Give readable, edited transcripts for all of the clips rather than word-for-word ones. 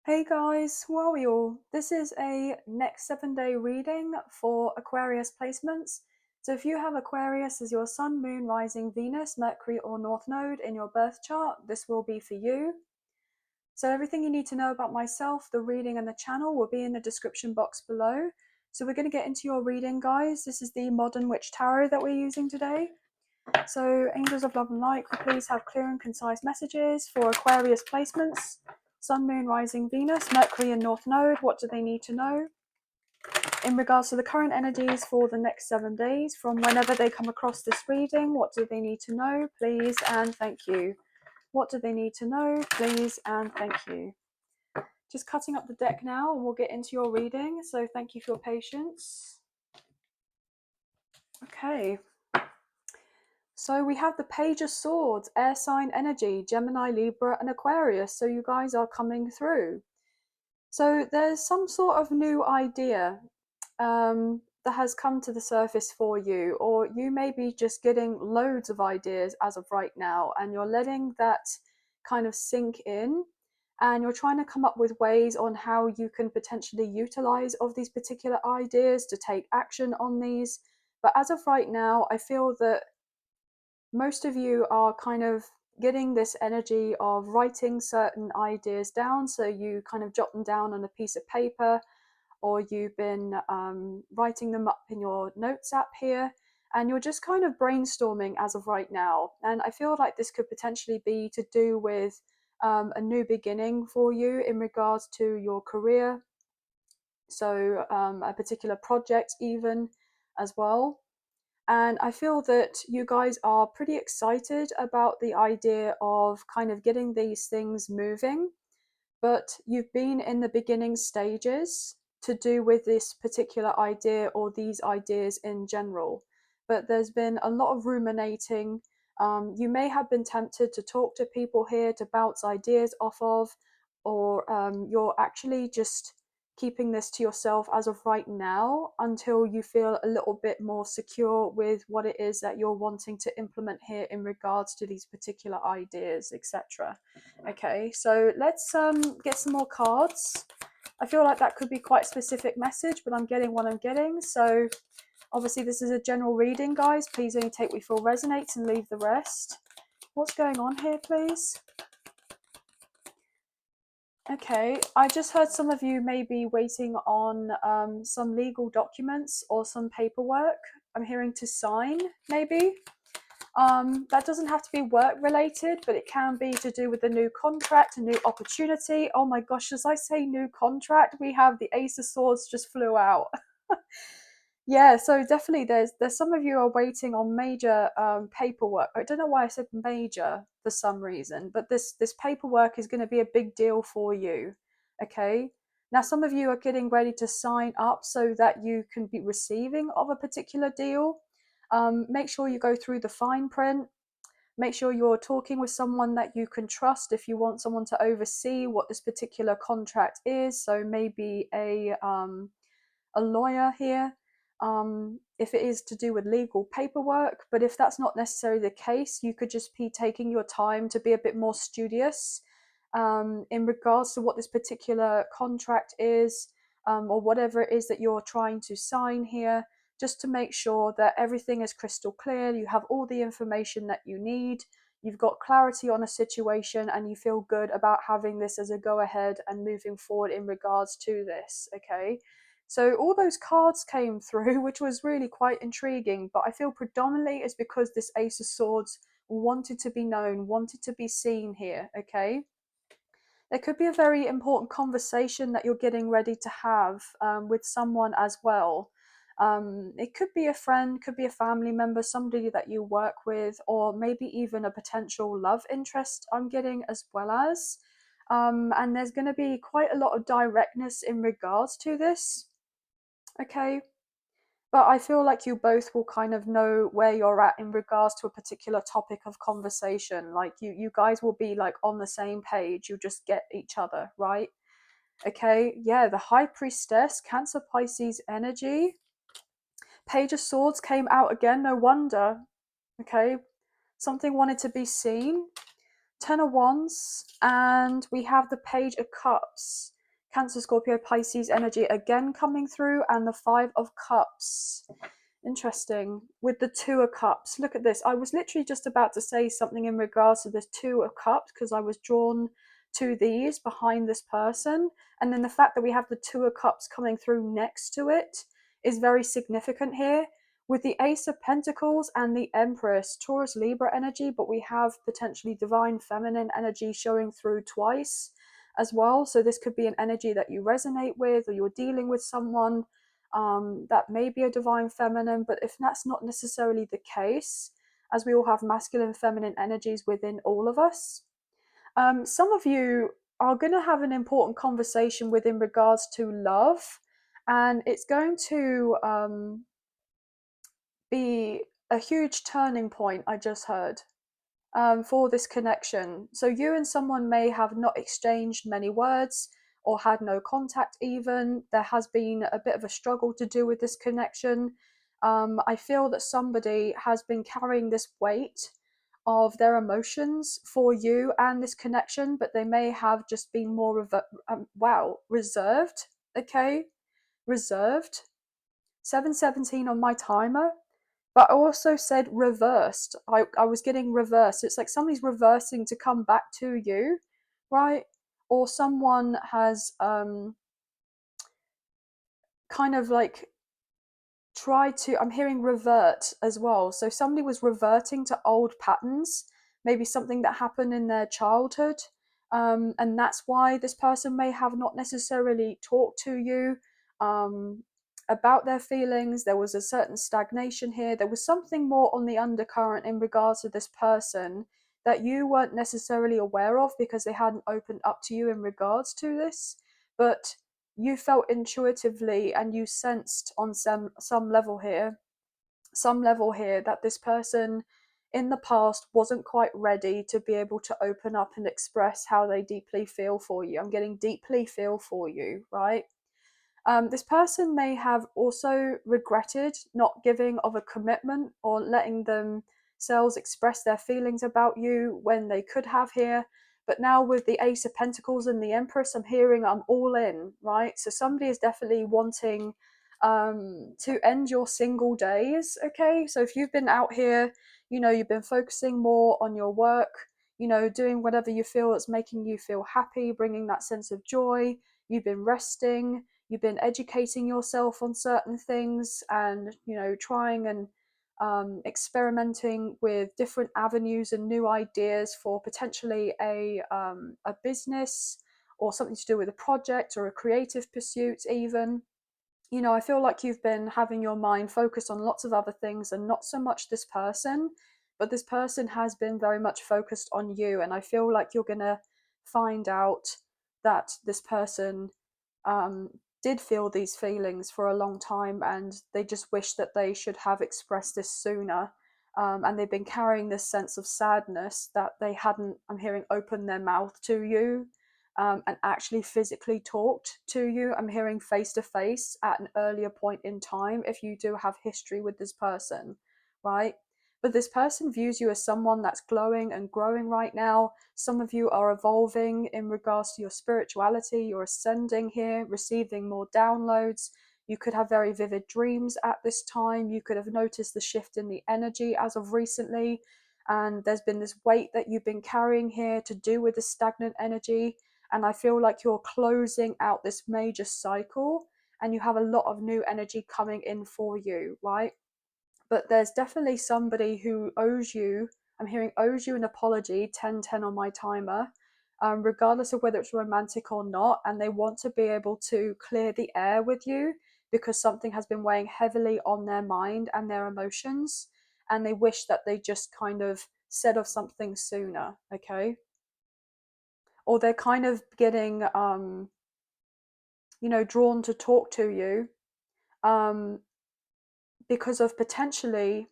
Hey guys, how are we all? This is a next 7-day reading for Aquarius placements. So if you have Aquarius as your Sun, Moon, Rising, Venus, Mercury or North Node in your birth chart, this will be for you. So everything you need to know about myself, the reading and the channel will be in the description box below. So we're going to get into your reading, guys. This is the Modern Witch Tarot that we're using today. So angels of love and light, please have clear and concise messages for Aquarius placements. Sun, Moon, Rising, Venus, Mercury and North Node. What do they need to know? In regards to the current energies for the next 7 days, from whenever they come across this reading, what do they need to know? Please and thank you. What do they need to know? Please and thank you. Just cutting up the deck now and we'll get into your reading. So thank you for your patience. Okay. So we have the Page of Swords, air sign energy, Gemini, Libra and Aquarius. So you guys are coming through. So there's some sort of new idea that has come to the surface for you, or you may be just getting loads of ideas as of right now and you're letting that kind of sink in and you're trying to come up with ways on how you can potentially utilize of these particular ideas to take action on these. But as of right now, I feel that most of you are kind of getting this energy of writing certain ideas down. So you kind of jot them down on a piece of paper, or you've been writing them up in your notes app here, and you're just kind of brainstorming as of right now. And I feel like this could potentially be to do with a new beginning for you in regards to your career. So a particular project even as well. And I feel that you guys are pretty excited about the idea of kind of getting these things moving, but you've been in the beginning stages to do with this particular idea or these ideas in general. But there's been a lot of ruminating. You may have been tempted to talk to people here to bounce ideas off of, or you're actually just keeping this to yourself as of right now until you feel a little bit more secure with what it is that you're wanting to implement here in regards to these particular ideas, etc. Okay, so let's get some more cards. I feel like that could be quite a specific message, but I'm getting what I'm getting. So obviously this is a general reading, guys. Please only take what you feel resonates and leave the rest. What's going on here, please? Okay, I just heard some of you may be waiting on some legal documents or some paperwork. I'm hearing to sign, maybe. That doesn't have to be work related, but it can be to do with a new contract, a new opportunity. Oh my gosh, as I say new contract, we have the Ace of Swords just flew out. Yeah, so definitely there's some of you are waiting on major paperwork. I don't know why I said major for some reason, but this paperwork is going to be a big deal for you. Okay, now some of you are getting ready to sign up so that you can be receiving of a particular deal. Make sure you go through the fine print. Make sure you're talking with someone that you can trust if you want someone to oversee what this particular contract is. So maybe a lawyer here, if it is to do with legal paperwork. But if that's not necessarily the case, you could just be taking your time to be a bit more studious in regards to what this particular contract is, or whatever it is that you're trying to sign here, just to make sure that everything is crystal clear. You have all the information that you need. You've got clarity on a situation and you feel good about having this as a go ahead and moving forward in regards to this. Okay, so all those cards came through, which was really quite intriguing, but I feel predominantly it's because this Ace of Swords wanted to be known, wanted to be seen here. Okay, there could be a very important conversation that you're getting ready to have with someone as well. It could be a friend, could be a family member, somebody that you work with, or maybe even a potential love interest I'm getting as well as. And there's going to be quite a lot of directness in regards to this. Okay, but I feel like you both will kind of know where you're at in regards to a particular topic of conversation. Like you guys will be like on the same page. You just get each other, right? Okay, yeah, the High Priestess, Cancer Pisces energy. Page of Swords came out again, no wonder. Okay, something wanted to be seen. Ten of Wands, and we have the Page of Cups. Cancer, Scorpio, Pisces energy again coming through, and the Five of Cups. Interesting. With the Two of Cups. Look at this. I was literally just about to say something in regards to the Two of Cups because I was drawn to these behind this person. And then the fact that we have the Two of Cups coming through next to it is very significant here. With the Ace of Pentacles and the Empress, Taurus, Libra energy, but we have potentially divine feminine energy showing through twice as well. So this could be an energy that you resonate with, or you're dealing with someone that may be a divine feminine. But if that's not necessarily the case, as we all have masculine feminine energies within all of us, some of you are going to have an important conversation within regards to love, and it's going to be a huge turning point, I just heard, for this connection. So you and someone may have not exchanged many words or had no contact even. There has been a bit of a struggle to do with this connection. I feel that somebody has been carrying this weight of their emotions for you and this connection, but they may have just been more reserved. Okay, reserved. 717 on my timer, but I also said reversed. I was getting reversed. It's like somebody's reversing to come back to you, right? Or someone has kind of like try to, I'm hearing revert as well. So somebody was reverting to old patterns, maybe something that happened in their childhood. And that's why this person may have not necessarily talked to you about their feelings. There was a certain stagnation here. There was something more on the undercurrent in regards to this person that you weren't necessarily aware of because they hadn't opened up to you in regards to this. But you felt intuitively and you sensed on some level here that this person in the past wasn't quite ready to be able to open up and express how they deeply feel for you. I'm getting deeply feel for you, right? This person may have also regretted not giving of a commitment or letting themselves express their feelings about you when they could have here. But now with the Ace of Pentacles and the Empress, I'm hearing I'm all in, right? So somebody is definitely wanting to end your single days, okay? So if you've been out here, you've been focusing more on your work, doing whatever you feel that's making you feel happy, bringing that sense of joy, you've been resting, you've been educating yourself on certain things, and trying and experimenting with different avenues and new ideas for potentially a business or something to do with a project or a creative pursuit even. I feel like you've been having your mind focused on lots of other things and not so much this person, but this person has been very much focused on you. And I feel like you're going to find out that this person um, did feel these feelings for a long time, and they just wish that they should have expressed this sooner. And they've been carrying this sense of sadness that they hadn't, I'm hearing, opened their mouth to you and actually physically talked to you. I'm hearing face to face at an earlier point in time if you do have history with this person, right? But this person views you as someone that's glowing and growing right now. Some of you are evolving in regards to your spirituality. You're ascending here, receiving more downloads. You could have very vivid dreams at this time. You could have noticed the shift in the energy as of recently. And there's been this weight that you've been carrying here to do with the stagnant energy. And I feel like you're closing out this major cycle and you have a lot of new energy coming in for you, right? But there's definitely somebody who owes you, I'm hearing owes you an apology, 1010 on my timer, regardless of whether it's romantic or not. And they want to be able to clear the air with you because something has been weighing heavily on their mind and their emotions. And they wish that they just kind of said of something sooner, okay? Or they're kind of getting, drawn to talk to you because of potentially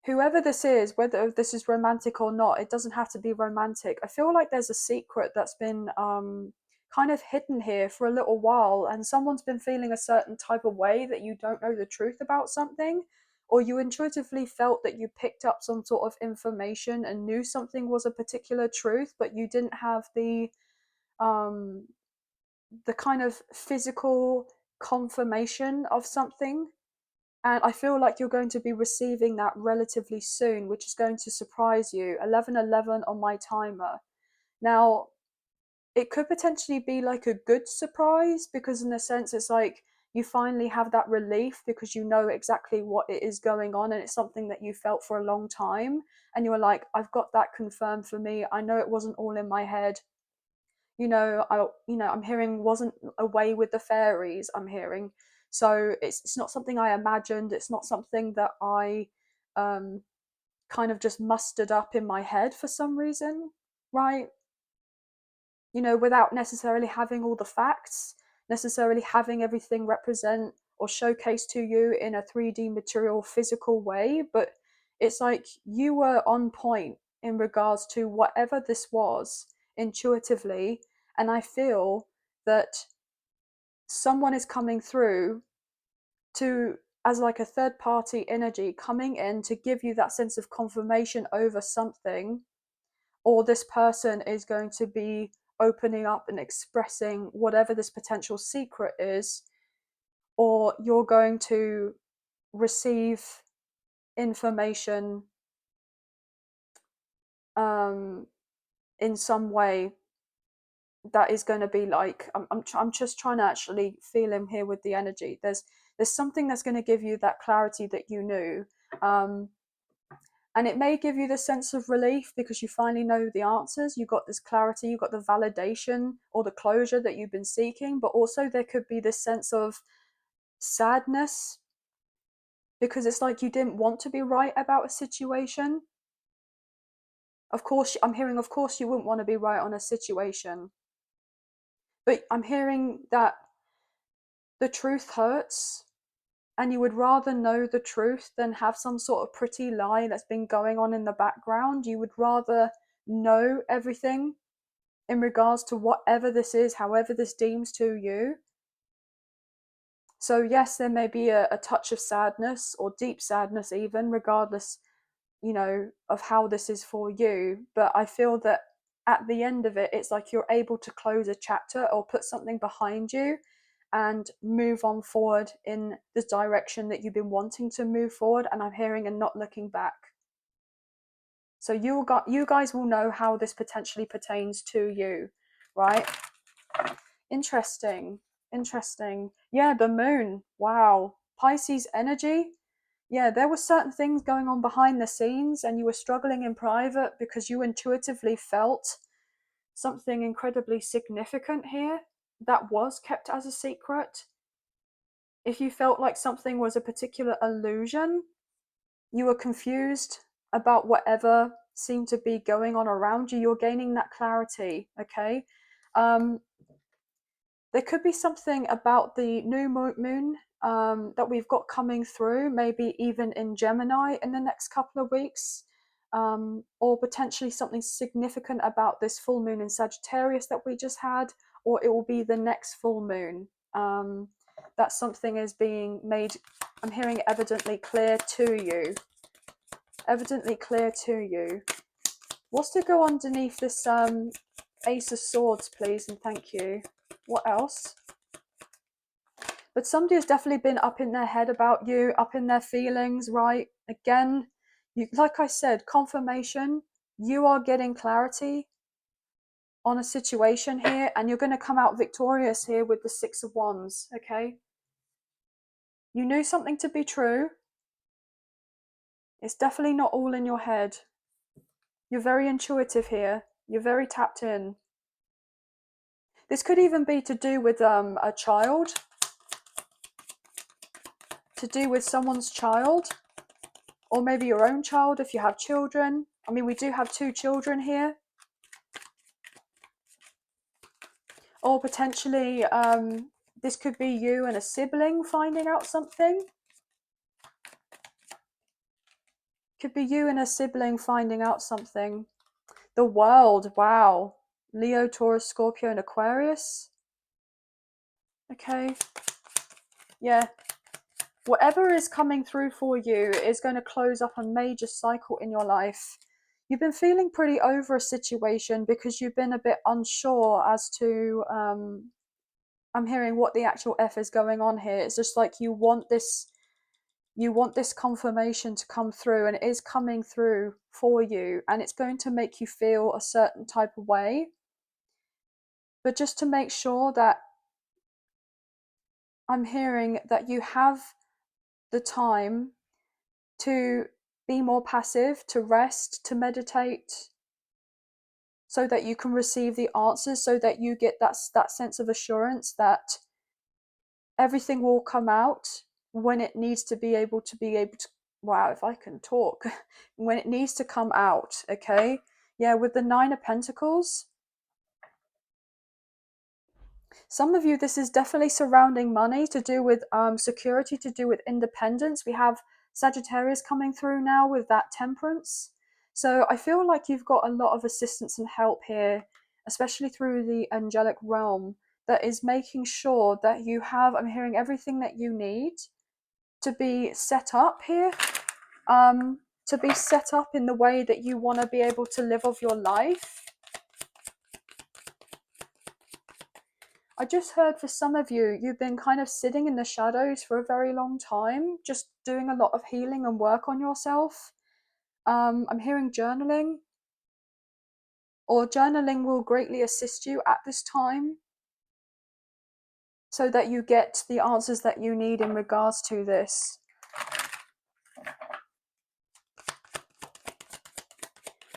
whoever this is, whether this is romantic or not. It doesn't have to be romantic. I feel like there's a secret that's been kind of hidden here for a little while, and someone's been feeling a certain type of way that you don't know the truth about something, or you intuitively felt that you picked up some sort of information and knew something was a particular truth, but you didn't have the the kind of physical confirmation of something. And I feel like you're going to be receiving that relatively soon, which is going to surprise you. 11:11 on my timer. Now, it could potentially be like a good surprise, because in a sense it's like you finally have that relief because you know exactly what it is going on, and it's something that you felt for a long time, and you were like, I've got that confirmed for me. I know it wasn't all in my head. I'm hearing wasn't away with the fairies. I'm hearing, so it's not something I imagined. It's not something that I um, kind of just mustered up in my head for some reason, right? Without necessarily having all the facts, necessarily having everything represent or showcase to you in a 3D material physical way. But it's like you were on point in regards to whatever this was intuitively. And I feel that someone is coming through to, as like a third party energy, coming in to give you that sense of confirmation over something, or this person is going to be opening up and expressing whatever this potential secret is, or you're going to receive information um, in some way that is going to be like, I'm just trying to actually feel him here with the energy. There's something that's going to give you that clarity that you knew. um, and it may give you this sense of relief because you finally know the answers. You got this clarity, you got the validation or the closure that you've been seeking. But also there could be this sense of sadness because it's like you didn't want to be right about a situation. Of course, I'm hearing, of course you wouldn't want to be right on a situation, but I'm hearing that the truth hurts, and you would rather know the truth than have some sort of pretty lie that's been going on in the background. You would rather know everything in regards to whatever this is, however this deems to you. So yes, there may be a touch of sadness or deep sadness even, regardless, of how this is for you. But I feel that at the end of it, it's like you're able to close a chapter or put something behind you and move on forward in the direction that you've been wanting to move forward. And I'm hearing and not looking back. So you guys will know how this potentially pertains to you, right? Interesting. Interesting. Yeah, the moon. Wow. Pisces energy. Yeah, there were certain things going on behind the scenes, and you were struggling in private because you intuitively felt something incredibly significant here that was kept as a secret. If you felt like something was a particular illusion, you were confused about whatever seemed to be going on around you, you're gaining that clarity, okay? Um, there could be something about the new moon that we've got coming through, maybe even in Gemini in the next couple of weeks, or potentially something significant about this full moon in Sagittarius that we just had, or it will be the next full moon. That something is being made, I'm hearing, evidently clear to you. Evidently clear to you. What's to go underneath this Ace of Swords, please, and thank you. What else? But somebody has definitely been up in their head about you, up in their feelings, right? Again, like I said, confirmation. You are getting clarity on a situation here, and you're going to come out victorious here with the Six of Wands, okay? You knew something to be true. It's definitely not all in your head. You're very intuitive here. You're very tapped in. This could even be to do with a child, to do with someone's child, or maybe your own child if you have children. I mean, we do have 2 children here. Or potentially this could be you and a sibling finding out something. Could be you and a sibling finding out something. The world, wow. Leo, Taurus, Scorpio, and Aquarius. Okay. Yeah. Whatever is coming through for you is going to close up a major cycle in your life. You've been feeling pretty over a situation because you've been a bit unsure as to I'm hearing what the actual F is going on here. It's just like you want this confirmation to come through, and it is coming through for you, and it's going to make you feel a certain type of way. But just to make sure that I'm hearing that you have the time to be more passive, to rest, to meditate, so that you can receive the answers, so that you get that sense of assurance that everything will come out when it needs to be able to wow, if I can talk, when it needs to come out. Okay, yeah, with the Nine of Pentacles, some of you, this is definitely surrounding money, to do with security, to do with independence. We have Sagittarius coming through now with that Temperance. So I feel like you've got a lot of assistance and help here, especially through the angelic realm, that is making sure that you have, I'm hearing, everything that you need to be set up here, to be set up in the way that you want to be able to live off your life. I just heard for some of you, you've been kind of sitting in the shadows for a very long time, just doing a lot of healing and work on yourself. I'm hearing journaling, or journaling will greatly assist you at this time, so that you get the answers that you need in regards to this.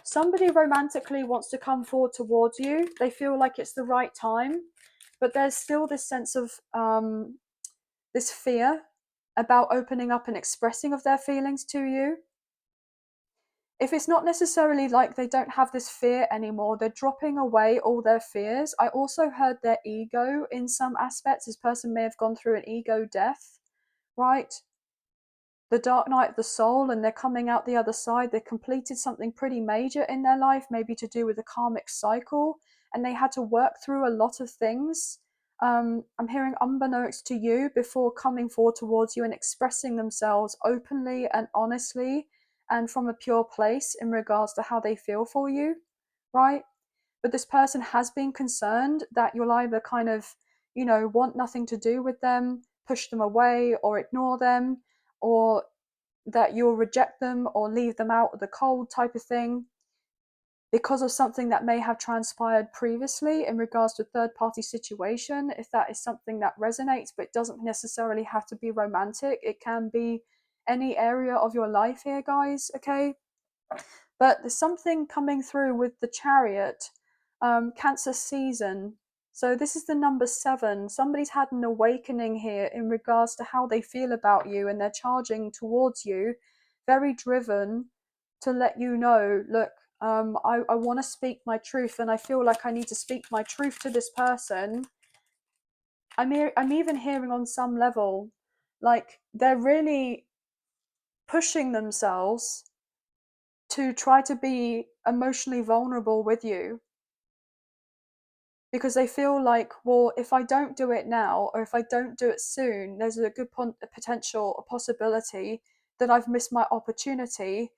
Somebody romantically wants to come forward towards you. They feel like it's the right time, but there's still this sense of this fear about opening up and expressing of their feelings to you. If it's not necessarily like they don't have this fear anymore, they're dropping away all their fears. I also heard their ego in some aspects. This person may have gone through an ego death, right? The dark night of the soul, and they're coming out the other side. They completed something pretty major in their life, maybe to do with a karmic cycle, and they had to work through a lot of things. I'm hearing unbeknownst to you, before coming forward towards you and expressing themselves openly and honestly and from a pure place in regards to how they feel for you, right? But this person has been concerned that you'll either kind of, want nothing to do with them, push them away or ignore them, or that you'll reject them or leave them out of the cold type of thing, because of something that may have transpired previously in regards to a third party situation. If that is something that resonates, but it doesn't necessarily have to be romantic, it can be any area of your life here, guys, okay? But there's something coming through with the Chariot, Cancer season. So this is the number 7. Somebody's had an awakening here in regards to how they feel about you, and they're charging towards you, very driven to let you know, look, I want to speak my truth, and I feel like I need to speak my truth to this person. I'm even hearing on some level, like they're really pushing themselves to try to be emotionally vulnerable with you, because they feel like, well, if I don't do it now, or if I don't do it soon, there's a good potential, a possibility that I've missed my opportunity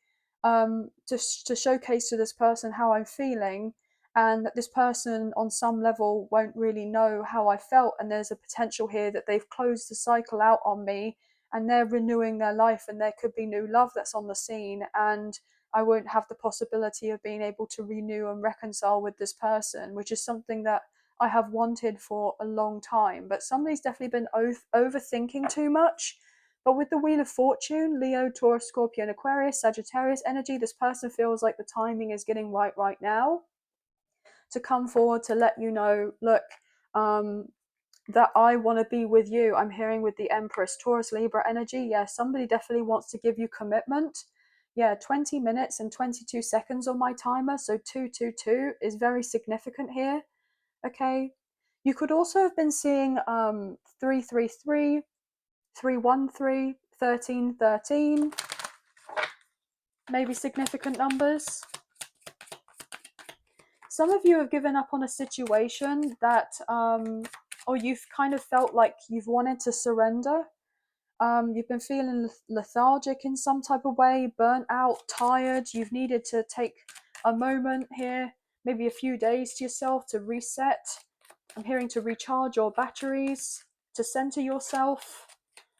to showcase to this person how I'm feeling, and that this person on some level won't really know how I felt, and there's a potential here that they've closed the cycle out on me, and they're renewing their life, and there could be new love that's on the scene, and I won't have the possibility of being able to renew and reconcile with this person, which is something that I have wanted for a long time. But somebody's definitely been overthinking too much. But with the Wheel of Fortune, Leo, Taurus, Scorpio, and Aquarius, Sagittarius energy, this person feels like the timing is getting right now to come forward to let you know, look, that I want to be with you. I'm hearing with the Empress, Taurus, Libra energy. Yeah, somebody definitely wants to give you commitment. Yeah, 20 minutes and 22 seconds on my timer. So 222 is very significant here. Okay. You could also have been seeing 333, 313, 1313. Maybe significant numbers. Some of you have given up on a situation that, or you've kind of felt like you've wanted to surrender. You've been feeling lethargic in some type of way, burnt out, tired. You've needed to take a moment here, maybe a few days to yourself to reset. I'm hearing to recharge your batteries, to center yourself,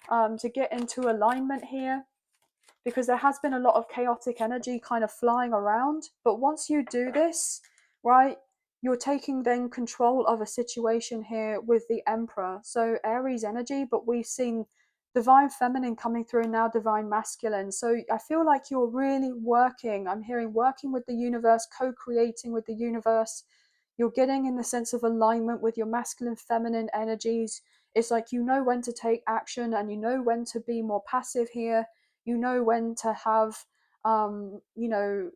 to get into alignment here, because there has been a lot of chaotic energy kind of flying around. But once you do this, right, you're taking then control of a situation here with the Emperor. So Aries energy, but we've seen divine feminine coming through, now divine masculine. So I feel like you're really working. I'm hearing working with the universe, co-creating with the universe. You're getting in the sense of alignment with your masculine, feminine energies. It's like you know when to take action and you know when to be more passive here. You know when to have, you know,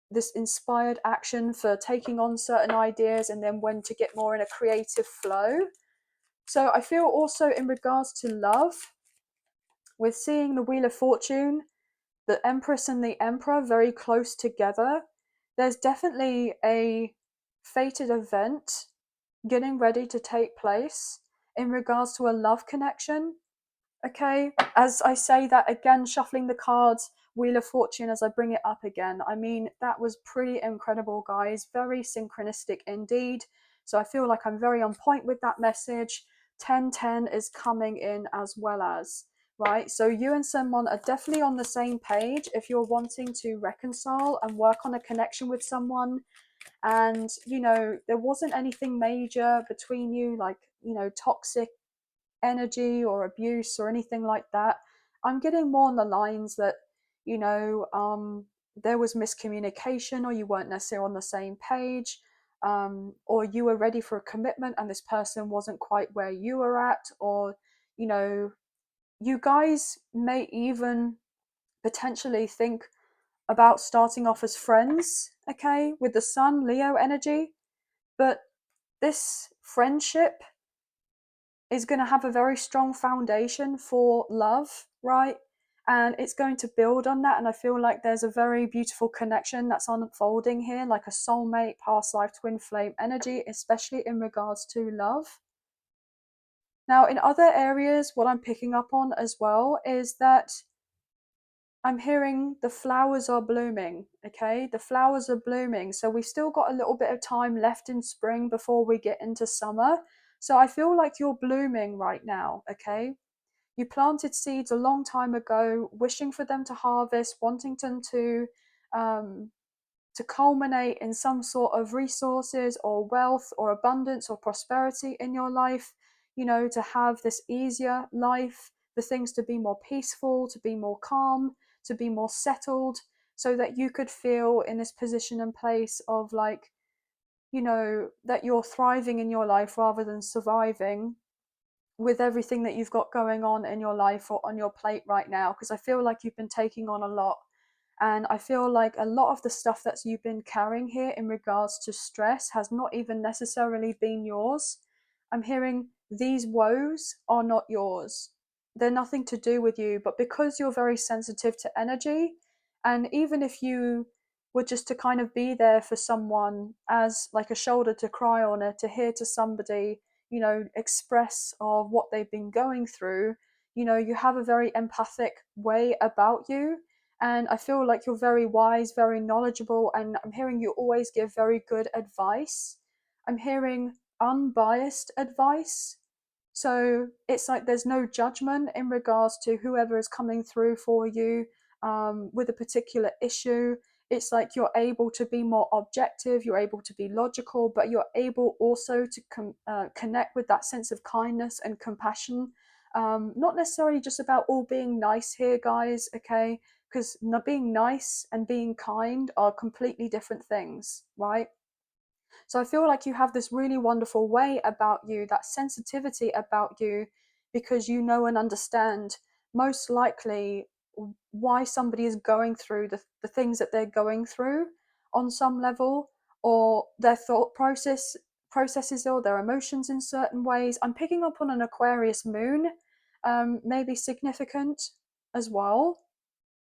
this inspired action for taking on certain ideas, and then when to get more in a creative flow. So I feel also in regards to love, with seeing the Wheel of Fortune, the Empress and the Emperor very close together, there's definitely a fated event getting ready to take place in regards to a love connection. Okay, as I say that again, shuffling the cards, Wheel of Fortune, as I bring it up again, I mean, that was pretty incredible, guys. Very synchronistic indeed. So I feel like I'm very on point with that message. 1010 is coming in as well as, right? So you and someone are definitely on the same page if you're wanting to reconcile and work on a connection with someone. And, you know, there wasn't anything major between you, like, you know, toxic energy or abuse or anything like that. I'm getting more on the lines that, you know, there was miscommunication, or you weren't necessarily on the same page, or you were ready for a commitment and this person wasn't quite where you were at, or, you know, you guys may even potentially think about starting off as friends, okay, with the Sun, Leo energy. But this friendship is going to have a very strong foundation for love, right? And it's going to build on that. And I feel like there's a very beautiful connection that's unfolding here, like a soulmate, past life, twin flame energy, especially in regards to love. Now, in other areas, what I'm picking up on as well is that I'm hearing the flowers are blooming, okay? The flowers are blooming. So we've still got a little bit of time left in spring before we get into summer. So I feel like you're blooming right now, okay? You planted seeds a long time ago, wishing for them to harvest, wanting them um, to culminate in some sort of resources or wealth or abundance or prosperity in your life, you know, to have this easier life, for things to be more peaceful, to be more calm, to be more settled, so that you could feel in this position and place of like, you know, that you're thriving in your life rather than surviving with everything that you've got going on in your life or on your plate right now. Because I feel like you've been taking on a lot, and I feel like a lot of the stuff that you've been carrying here in regards to stress has not even necessarily been yours. I'm hearing these woes are not yours. They're nothing to do with you, but because you're very sensitive to energy, and even if you were just to kind of be there for someone as like a shoulder to cry on, or to hear to somebody, you know, express of what they've been going through, you know, you have a very empathic way about you, and I feel like you're very wise, very knowledgeable, and I'm hearing you always give very good advice. I'm hearing unbiased advice. So it's like there's no judgment in regards to whoever is coming through for you with a particular issue. It's like you're able to be more objective, you're able to be logical, but you're able also to connect with that sense of kindness and compassion. Not necessarily just about all being nice here, guys, okay? Because being nice and being kind are completely different things, right? So I feel like you have this really wonderful way about you, that sensitivity about you, because you know and understand most likely why somebody is going through the things that they're going through on some level, or their thought processes or their emotions in certain ways. I'm picking up on an Aquarius moon, maybe significant as well.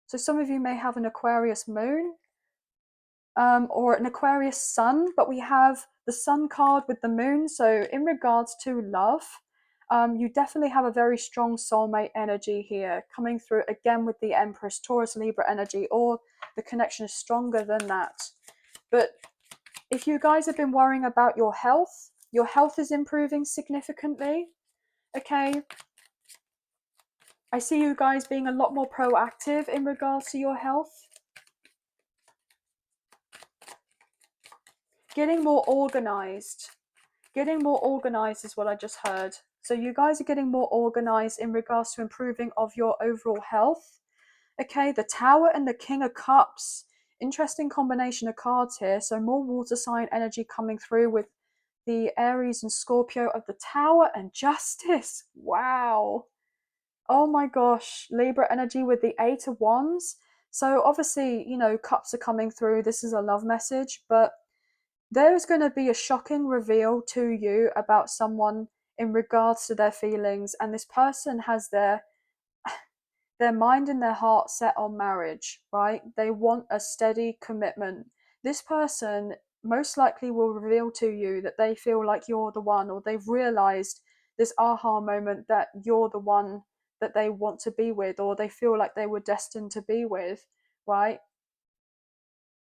So some of you may have an Aquarius moon, or an Aquarius sun, but we have the sun card with the moon. So in regards to love, you definitely have a very strong soulmate energy here coming through again with the Empress, Taurus, Libra energy, or the connection is stronger than that. But if you guys have been worrying about your health, Your health is improving significantly. Okay. I see you guys being a lot more proactive in regards to your health. Getting more organized. Getting more organized is what I just heard. So you guys are getting more organized in regards to improving of your overall health. Okay, the Tower and the King of Cups. Interesting combination of cards here. So more water sign energy coming through with the Aries and Scorpio of the Tower and Justice. Wow. Oh my gosh. Libra energy with the Eight of Wands. So obviously, you know, cups are coming through. This is a love message, but there's going to be a shocking reveal to you about someone in regards to their feelings, and this person has their mind and their heart set on marriage, right? They want a steady commitment. This person most likely will reveal to you that they feel like you're the one, or they've realized this aha moment that you're the one that they want to be with, or they feel like they were destined to be with, right?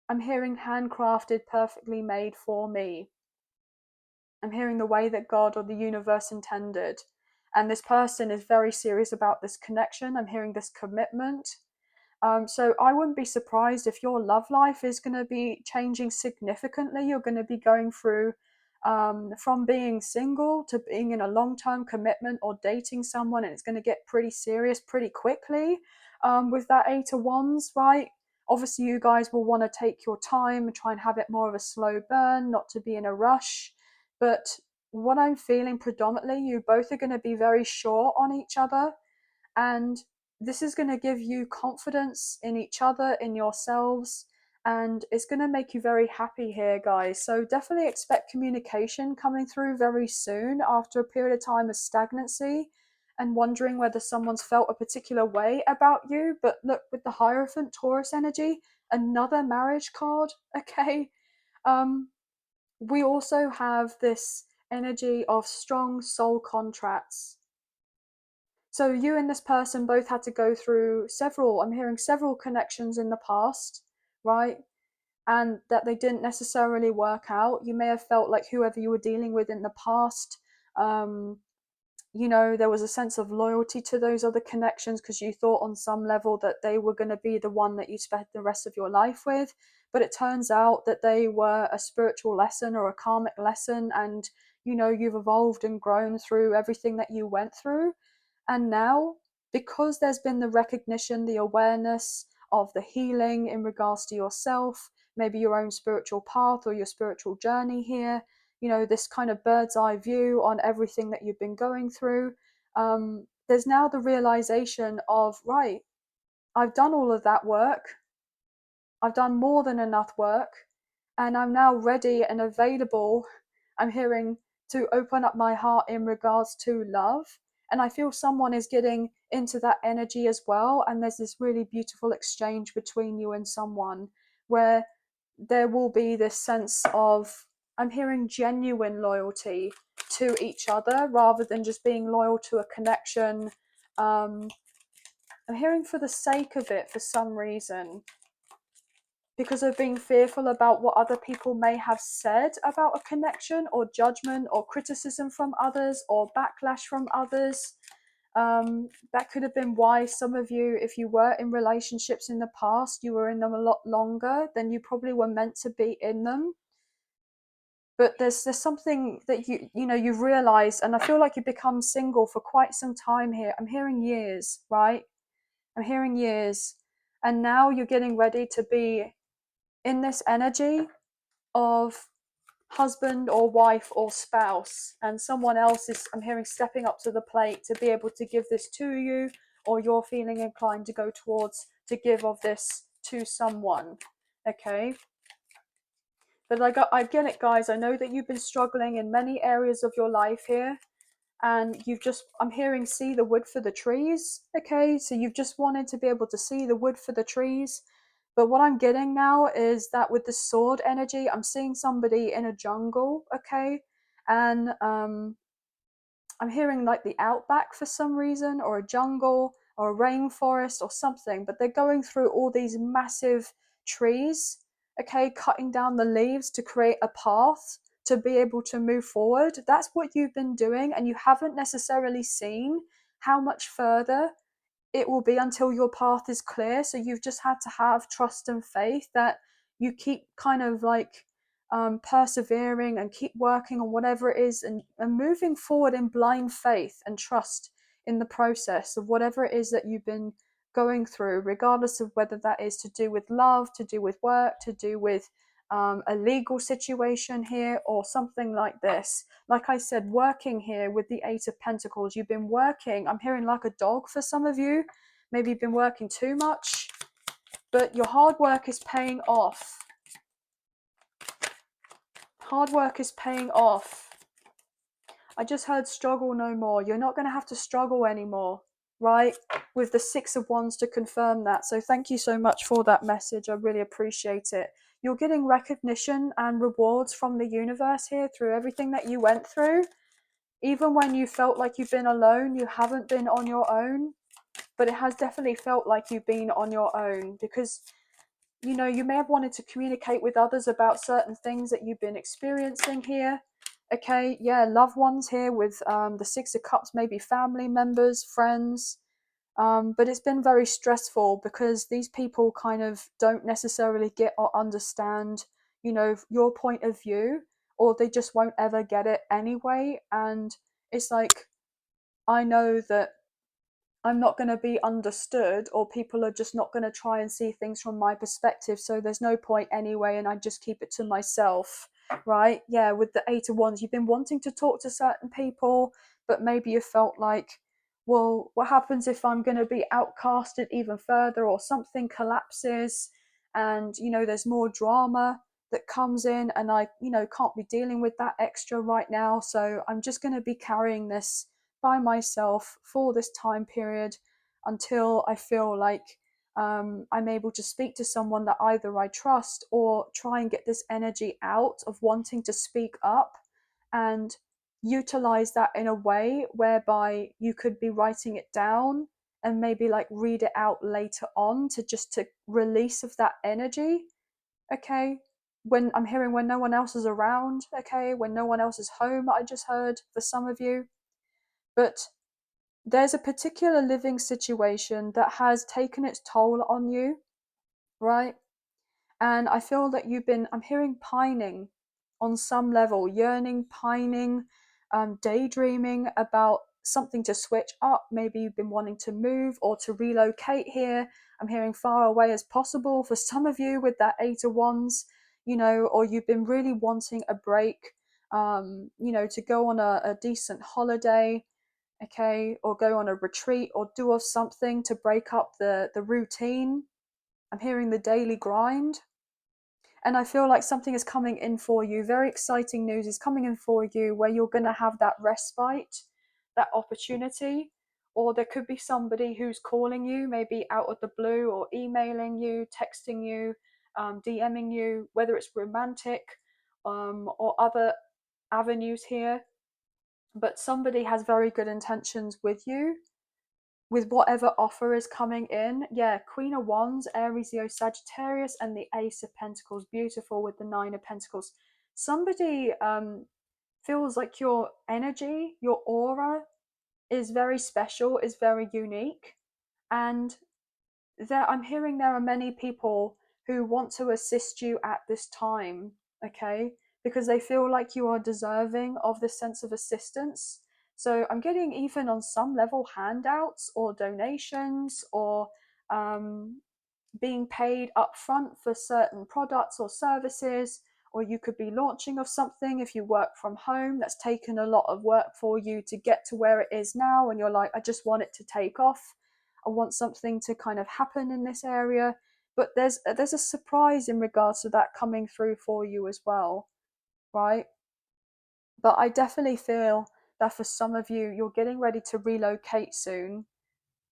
I'm hearing handcrafted, perfectly made for me. I'm hearing the way that God or the universe intended. And this person is very serious about this connection. I'm hearing this commitment. So I wouldn't be surprised if your love life is going to be changing significantly. You're going to be going through from being single to being in a long-term commitment or dating someone, and it's going to get pretty serious pretty quickly with that Eight of Wands, right? Obviously, you guys will want to take your time and try and have it more of a slow burn, not to be in a rush. But what I'm feeling predominantly, you both are going to be very sure on each other, and this is going to give you confidence in each other, in yourselves, and it's going to make you very happy here, guys. So definitely expect communication coming through very soon after a period of time of stagnancy and wondering whether someone's felt a particular way about you. But look, with the Hierophant Taurus energy, another marriage card, okay? Um, we also have this energy of strong soul contracts. So you and this person both had to go through several, I'm hearing several connections in the past, right? And that they didn't necessarily work out. You may have felt like whoever you were dealing with in the past, um, you know, there was a sense of loyalty to those other connections because you thought on some level that they were going to be the one that you spent the rest of your life with. But it turns out that they were a spiritual lesson or a karmic lesson. And, you know, you've evolved and grown through everything that you went through. And now, because there's been the recognition, the awareness of the healing in regards to yourself, maybe your own spiritual path or your spiritual journey here, you know, this kind of bird's eye view on everything that you've been going through. There's now the realization of, right, I've done all of that work. I've done more than enough work, and I'm now ready and available. I'm hearing to open up my heart in regards to love. And I feel someone is getting into that energy as well. And there's this really beautiful exchange between you and someone where there will be this sense of, I'm hearing genuine loyalty to each other rather than just being loyal to a connection. I'm hearing for the sake of it for some reason, because of being fearful about what other people may have said about a connection, or judgment or criticism from others or backlash from others. That could have been why some of you, if you were in relationships in the past, you were in them a lot longer than you probably were meant to be in them. But there's something that you know you've realized, and I feel like you've become single for quite some time here. I'm hearing years, right? I'm hearing years, and now you're getting ready to be in this energy of husband or wife or spouse, and someone else is, I'm hearing, stepping up to the plate to be able to give this to you, or you're feeling inclined to go towards to give of this to someone. Okay, but I get it, guys. I know that you've been struggling in many areas of your life here, and you've just, I'm hearing, see the wood for the trees. Okay, so you've just wanted to be able to see the wood for the trees. But what I'm getting now is that with the sword energy, I'm seeing somebody in a jungle. Okay, and I'm hearing like the outback for some reason, or a jungle, or a rainforest, or something. But they're going through all these massive trees, okay, cutting down the leaves to create a path to be able to move forward. That's what you've been doing, and you haven't necessarily seen how much further it will be until your path is clear. So you've just had to have trust and faith that you keep kind of like persevering and keep working on whatever it is, and moving forward in blind faith and trust in the process of whatever it is that you've been going through, regardless of whether that is to do with love, to do with work, to do with a legal situation here, or something like this. Like I said, working here with the Eight of Pentacles, you've been working, I'm hearing like a dog for some of you. Maybe you've been working too much, but your hard work is paying off. Hard work is paying off. I just heard struggle no more. You're not going to have to struggle anymore, right? With the Six of Wands to confirm that. So thank you so much for that message. I really appreciate it. You're getting recognition and rewards from the universe here through everything that you went through. Even when you felt like you've been alone, you haven't been on your own. But it has definitely felt like you've been on your own, because you know, you may have wanted to communicate with others about certain things that you've been experiencing here. Okay, yeah, loved ones here with the Six of Cups, maybe family members, friends. But it's been very stressful because these people kind of don't necessarily get or understand, you know, your point of view, or they just won't ever get it anyway. And it's like, I know that I'm not going to be understood, or people are just not going to try and see things from my perspective. So there's no point anyway, and I just keep it to myself, right? Yeah, with the Eight of Wands, you've been wanting to talk to certain people, but maybe you felt like, well, what happens if I'm going to be outcasted even further, or something collapses, and you know, there's more drama that comes in, and I, you know, can't be dealing with that extra right now. So I'm just going to be carrying this by myself for this time period until I feel like I'm able to speak to someone that either I trust, or try and get this energy out of wanting to speak up and utilize that in a way whereby you could be writing it down and maybe like read it out later on to just to release of that energy. Okay, when I'm hearing when no one else is around, okay, when no one else is home, I just heard for some of you. But there's a particular living situation that has taken its toll on you, right? And I feel that I'm hearing pining on some level, yearning, pining, daydreaming about something to switch up. Maybe you've been wanting to move or to relocate here. I'm hearing far away as possible for some of you with that Eight of Wands, you know, or you've been really wanting a break, you know, to go on a decent holiday, okay, or go on a retreat, or do of something to break up the routine. I'm hearing the daily grind, and I feel like something is coming in for you. Very exciting news is coming in for you, where you're going to have that respite, that opportunity. Or there could be somebody who's calling you, maybe out of the blue, or emailing you, texting you, DMing you, whether it's romantic or other avenues here. But somebody has very good intentions with you, with whatever offer is coming in. Yeah, Queen of Wands, Aries, Leo, Sagittarius, and the Ace of Pentacles. Beautiful with the Nine of Pentacles. Somebody feels like your energy, your aura is very special, is very unique. And I'm hearing there are many people who want to assist you at this time, okay? Because they feel like you are deserving of this sense of assistance. So I'm getting, even on some level, handouts or donations, or um, being paid upfront for certain products or services, or you could be launching of something if you work from home that's taken a lot of work for you to get to where it is now, and you're like, I just want it to take off. I want something to kind of happen in this area. But there's a surprise in regards to that coming through for you as well, right? But I definitely feel that for some of you, you're getting ready to relocate soon,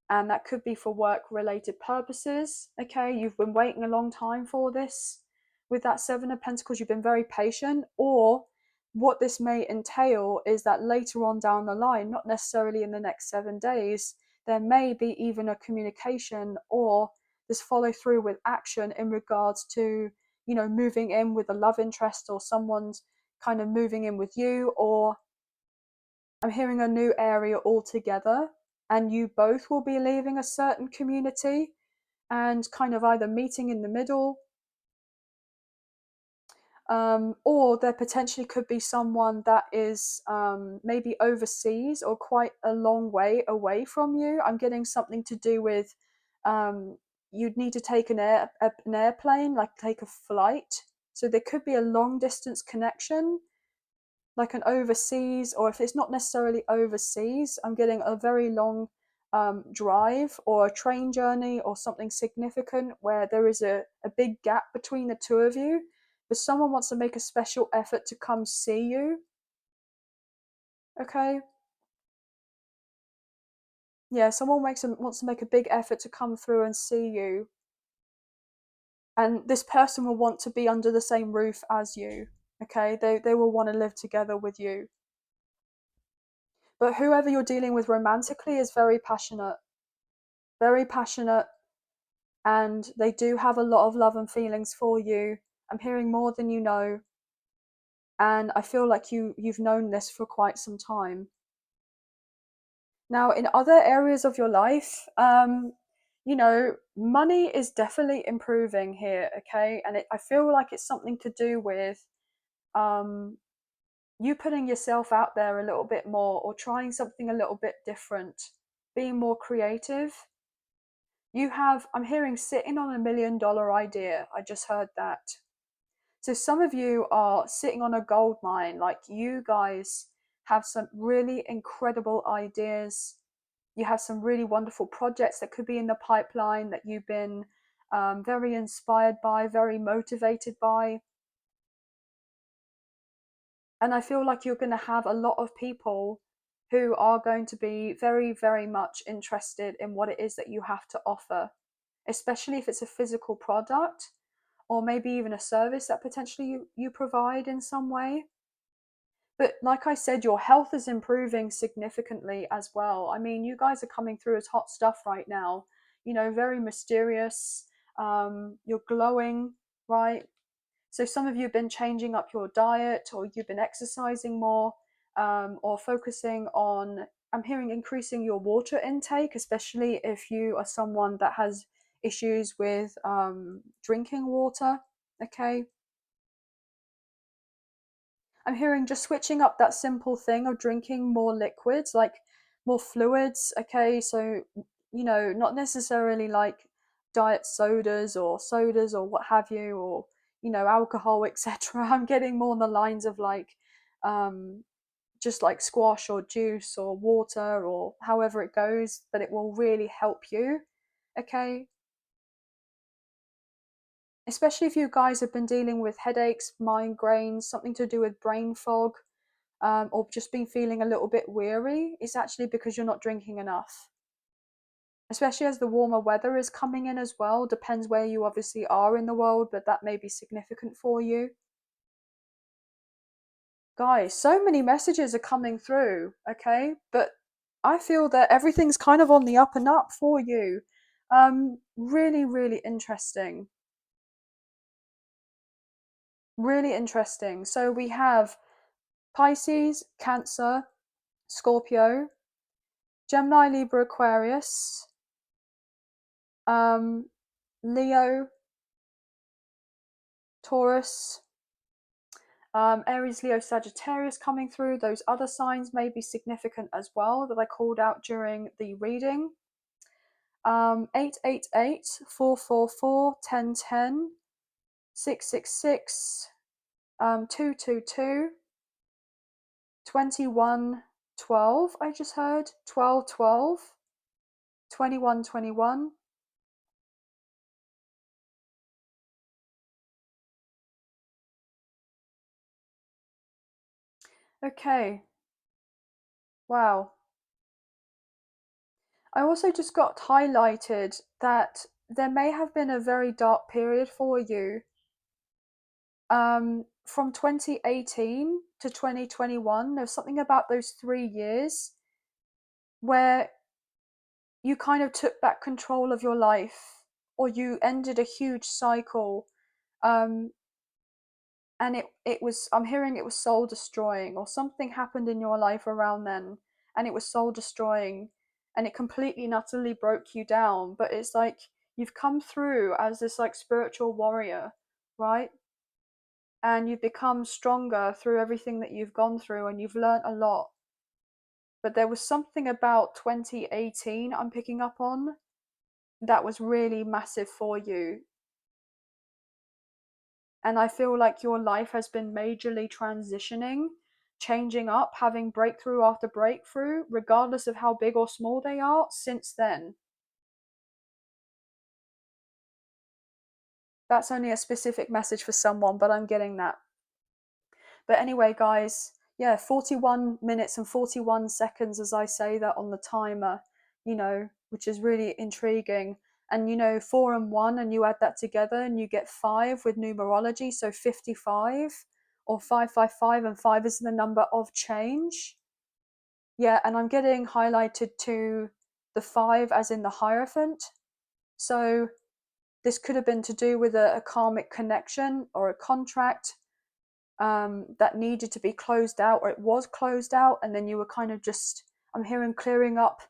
and that could be for work related purposes. Okay, you've been waiting a long time for this. With that Seven of Pentacles, you've been very patient. Or what this may entail is that later on down the line, not necessarily in the next 7 days, there may be even a communication or this follow through with action in regards to, you know, moving in with a love interest, or someone's, kind of moving in with you, or I'm hearing a new area altogether, and you both will be leaving a certain community and kind of either meeting in the middle, or there potentially could be someone that is maybe overseas or quite a long way away from you. I'm getting something to do with um, you'd need to take an airplane, like take a flight. So there could be a long distance connection, like an overseas, or if it's not necessarily overseas, I'm getting a very long drive or a train journey or something significant where there is a big gap between the two of you, but someone wants to make a special effort to come see you. Okay. Yeah, someone wants to make a big effort to come through and see you, and this person will want to be under the same roof as you. Okay, they will want to live together with you. But whoever you're dealing with romantically is very passionate, and they do have a lot of love and feelings for you. I'm hearing more than you know, and I feel like you've known this for quite some time. Now, in other areas of your life, money is definitely improving here, okay? And I feel like it's something to do with um, you putting yourself out there a little bit more, or trying something a little bit different, being more creative. I'm hearing sitting on $1 million idea. I just heard that. So some of you are sitting on a gold mine, like you guys have some really incredible ideas. You have some really wonderful projects that could be in the pipeline that you've been very inspired by, very motivated by. And I feel like you're going to have a lot of people who are going to be very, very much interested in what it is that you have to offer, especially if it's a physical product or maybe even a service that potentially you provide in some way. But like I said, your health is improving significantly as well. I mean, you guys are coming through as hot stuff right now, very mysterious. You're glowing, right? So some of you have been changing up your diet, or you've been exercising more, or focusing on, I'm hearing, increasing your water intake, especially if you are someone that has issues with drinking water. Okay. I'm hearing just switching up that simple thing of drinking more liquids, like more fluids. Okay. So, not necessarily like diet sodas or what have you, or, alcohol, etc. I'm getting more on the lines of like, um, just like squash or juice or water or however it goes, that it will really help you. Okay. Especially if you guys have been dealing with headaches, migraines, something to do with brain fog, or just been feeling a little bit weary, it's actually because you're not drinking enough. Especially as the warmer weather is coming in as well. Depends where you obviously are in the world, but that may be significant for you. Guys, so many messages are coming through, okay? But I feel that everything's kind of on the up and up for you. Really, really interesting. Really interesting. So we have Pisces, Cancer, Scorpio, Gemini, Libra, Aquarius, um, Leo, Taurus, Aries, Leo, Sagittarius coming through. Those other signs may be significant as well that I called out during the reading. 888, 444, 1010, 666, 222, 2112. I just heard 1212, 2121. Okay, wow. I also just got highlighted that there may have been a very dark period for you from 2018 to 2021. There's something about those 3 years where you kind of took back control of your life, or you ended a huge cycle. Um, and it was, I'm hearing it was soul destroying, or something happened in your life around then, and it was soul destroying, and it completely and utterly broke you down. But it's like you've come through as this like spiritual warrior, right? And you've become stronger through everything that you've gone through, and you've learned a lot. But there was something about 2018 I'm picking up on that was really massive for you. And I feel like your life has been majorly transitioning, changing up, having breakthrough after breakthrough, regardless of how big or small they are, since then. That's only a specific message for someone, but I'm getting that. But anyway, guys, yeah, 41 minutes and 41 seconds as I say that on the timer, which is really intriguing. And 4 and 1, and you add that together and you get 5 with numerology, so 55, or 555, and 5 is the number of change. Yeah, and I'm getting highlighted to the 5 as in the Hierophant. So this could have been to do with a karmic connection or a contract that needed to be closed out, or it was closed out, and then you were kind of just, I'm hearing clearing up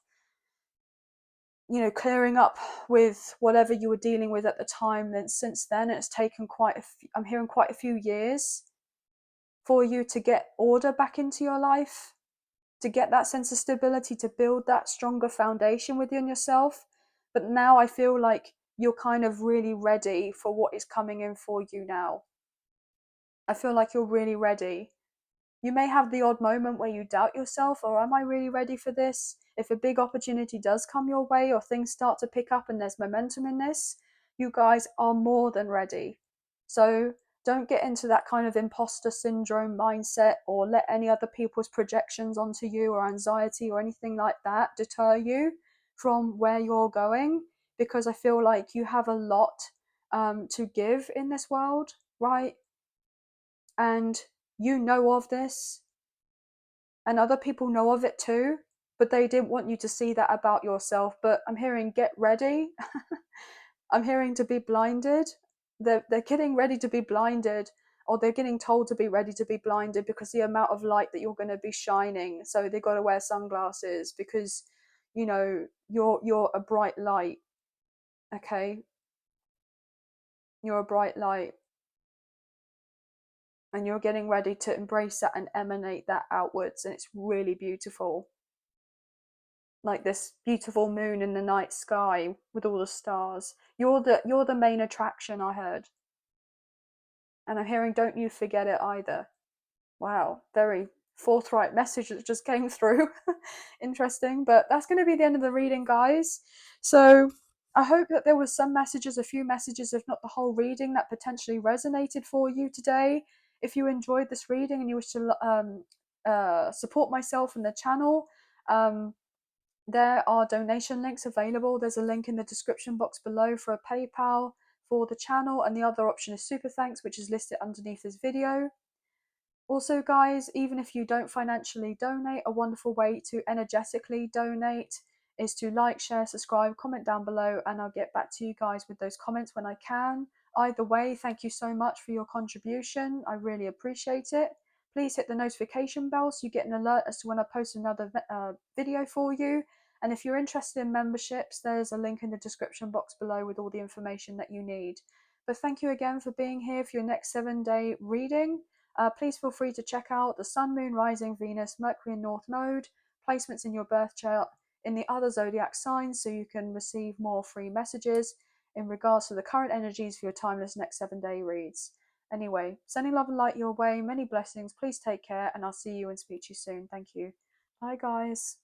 with whatever you were dealing with at the time. Then since then it's taken I'm hearing quite a few years for you to get order back into your life, to get that sense of stability, to build that stronger foundation within yourself. But now I feel like you're kind of really ready for what is coming in for you now. I feel like you're really ready. You may have the odd moment where you doubt yourself, or am I really ready for this? If a big opportunity does come your way, or things start to pick up and there's momentum in this, you guys are more than ready. So don't get into that kind of imposter syndrome mindset, or let any other people's projections onto you, or anxiety or anything like that deter you from where you're going, because I feel like you have a lot to give in this world, right? And you know of this, and other people know of it too, but they didn't want you to see that about yourself. But I'm hearing get ready. I'm hearing to be blinded. They're getting ready to be blinded, or they're getting told to be ready to be blinded, because the amount of light that you're going to be shining. So they've got to wear sunglasses, because you're a bright light. Okay, you're a bright light, and you're getting ready to embrace that and emanate that outwards, and it's really beautiful. Like this beautiful moon in the night sky with all the stars. You're the main attraction, I heard. And I'm hearing don't you forget it either. Wow, very forthright message that just came through. Interesting. But that's going to be the end of the reading, guys. So I hope that there was some messages, a few messages, if not the whole reading, that potentially resonated for you today. If you enjoyed this reading and you wish to support myself and the channel, there are donation links available. There's a link in the description box below for a PayPal for the channel, and the other option is Super Thanks, which is listed underneath this video. Also, guys, even if you don't financially donate, a wonderful way to energetically donate is to like, share, subscribe, comment down below, and I'll get back to you guys with those comments when I can. Either way, thank you so much for your contribution. I really appreciate it. Please hit the notification bell so you get an alert as to when I post another video for you. And if you're interested in memberships, there's a link in the description box below with all the information that you need. But thank you again for being here for your next 7-day reading. Please feel free to check out the Sun, Moon, Rising, Venus, Mercury and North Node placements in your birth chart in the other zodiac signs, so you can receive more free messages in regards to the current energies for your timeless next 7-day reads. Anyway, sending love and light your way, many blessings, please take care, and I'll see you and speak to you soon. Thank you. Bye, guys.